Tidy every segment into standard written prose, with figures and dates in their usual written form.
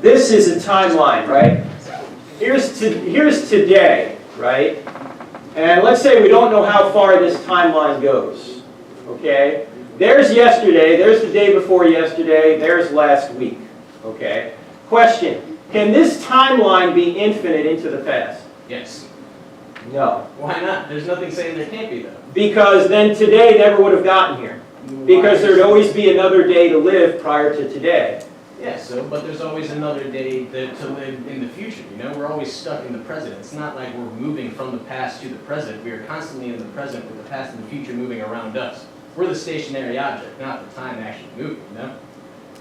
this is a timeline, right? Here's today, right? And let's say we don't know how far this timeline goes, okay? There's yesterday, there's the day before yesterday, there's last week, okay? Question, can this timeline be infinite into the past? Yes. No. Why not? There's nothing saying there can't be, though. Because then today never would have gotten here. Because there'd always be another day to live prior to today. Yeah, but there's always another day to live in the future, you know? We're always stuck in the present. It's not like we're moving from the past to the present. We are constantly in the present with the past and the future moving around us. We're the stationary object, not the time actually moving, you know?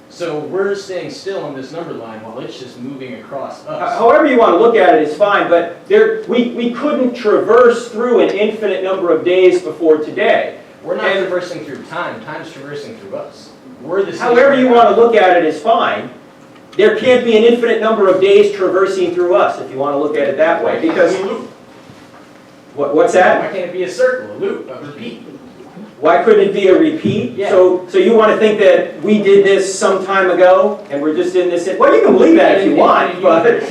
So we're staying still on this number line while it's just moving across us. However you want to look at it is fine, but we couldn't traverse through an infinite number of days before today. We're not traversing through time. Time's traversing through us. We're the However you want to look at it is fine. There can't be an infinite number of days traversing through us, if you want to look at it that way. Because what's that? Why can't it be a circle, a loop, a repeat? Why couldn't it be a repeat? Yeah. So you want to think that we did this some time ago and we're just in this? Well, you can believe that if you want, but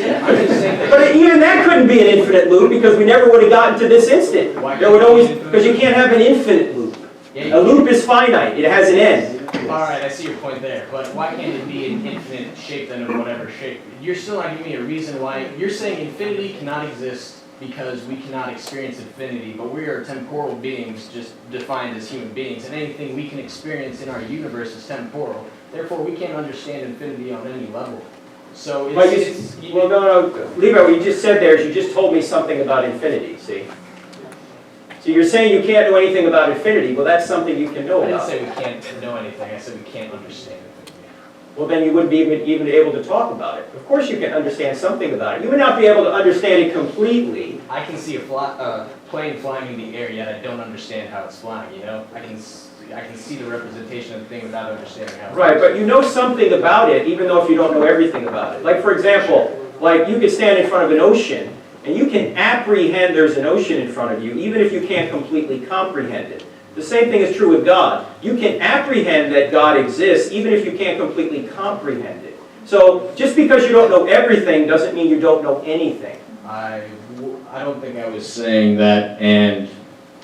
even that couldn't be an infinite loop because we never would have gotten to this instant. There would always, because you can't have an infinite loop. A loop is finite; it has an end. All right, I see your point there, but why can't it be an infinite shape then of whatever shape? You're still not giving me a reason why. You're saying infinity cannot exist because we cannot experience infinity, but we are temporal beings just defined as human beings, and anything we can experience in our universe is temporal. Therefore, we can't understand infinity on any level. So well, no, Levi, what you just said there is you just told me something about infinity, see? So you're saying you can't know anything about infinity. Well, that's something you can know about. I didn't say we can't know anything. I said we can't understand it. Well, then you wouldn't be even able to talk about it. Of course you can understand something about it. You would not be able to understand it completely. I can see a plane flying in the air, yet I don't understand how it's flying, you know? I can see the representation of the thing without understanding how it Right, works. but you know something about it, even though if you don't know everything about it. Like, for example, like you could stand in front of an ocean, and you can apprehend there's an ocean in front of you, even if you can't completely comprehend it. The same thing is true with God. You can apprehend that God exists, even if you can't completely comprehend it. So, just because you don't know everything doesn't mean you don't know anything. I don't think I was saying that, and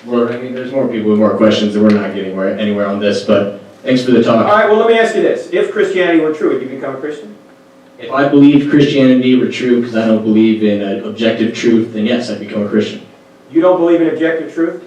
I mean, there's more people with more questions, and we're not getting anywhere on this, but thanks for the talk. All right, well, let me ask you this. If Christianity were true, would you become a Christian? If I believed Christianity were true, because I don't believe in objective truth, then yes, I'd become a Christian. You don't believe in objective truth?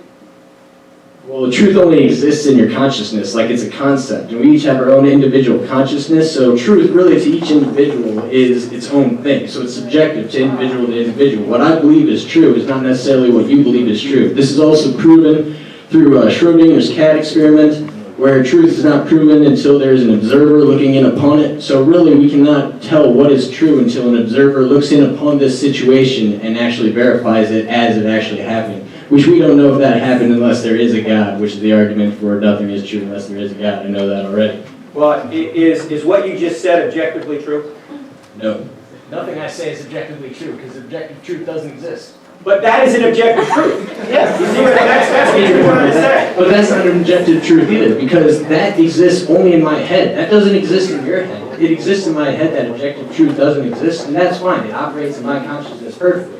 Well, the truth only exists in your consciousness, like it's a concept. And we each have our own individual consciousness, so truth really to each individual is its own thing. So it's subjective to individual to individual. What I believe is true is not necessarily what you believe is true. This is also proven through Schrodinger's cat experiment, where truth is not proven until there's an observer looking in upon it. So really we cannot tell what is true until an observer looks in upon this situation and actually verifies it as it actually happened. Which we don't know if that happened unless there is a God, which is the argument for nothing is true unless there is a God. I know that already. Well, is what you just said objectively true? No. Nothing I say is objectively true, because objective truth doesn't exist. But that is an objective truth. Yes. You see, that's what you wanted to say. But that's not an objective truth either, because that exists only in my head. That doesn't exist in your head. It exists in my head that objective truth doesn't exist, and that's fine. It operates in my consciousness perfectly.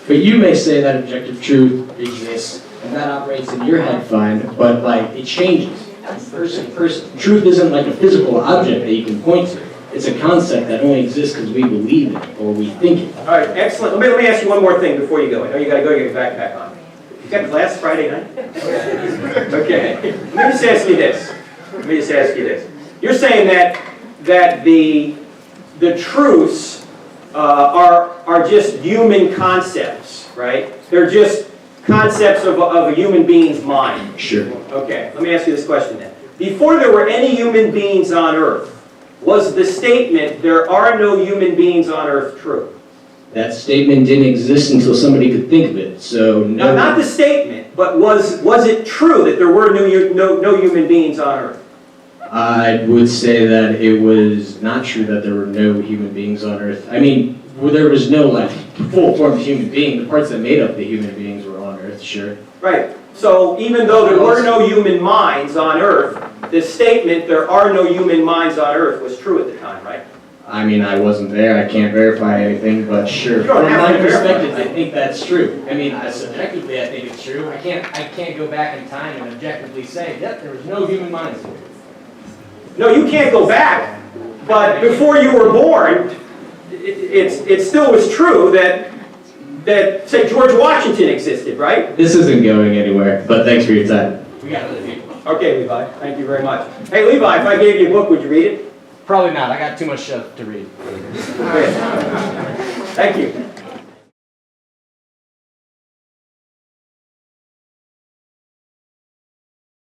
But you may say that objective truth exists, and that operates in your head fine, but like it changes from person to person. Truth isn't like a physical object that you can point to. It's a concept that only exists because we believe it or we think it. All right, excellent. Let me ask you one more thing before you go. I know you got to go get your backpack on. You got class Friday night? Okay. Let me just ask you this. You're saying that the truths are just human concepts, right? They're just concepts of a human being's mind. Sure. Okay, let me ask you this question then. Before there were any human beings on earth, was the statement, there are no human beings on earth, true? That statement didn't exist until somebody could think of it, so no. No, not the statement, but was it true that there were no human beings on earth? I would say that it was not true that there were no human beings on earth. I mean, there was no like full-formed human being. The parts that made up the human beings were on earth, sure. Right. So even though there were no human minds on earth, the statement, there are no human minds on earth, was true at the time, right? I mean, I wasn't there, I can't verify anything, but sure. You don't From have my to verify. perspective, I think that's true. I mean, subjectively, I think it's true. I can't go back in time and objectively say, yep, there was no human minds here. No, you can't go back, but before you were born, it still was true that, say, George Washington existed, right? This isn't going anywhere, but thanks for your time. We got other people. Okay, Levi, thank you very much. Hey, Levi, if I gave you a book, would you read it? Probably not. I got too much stuff to read. Good. Thank you.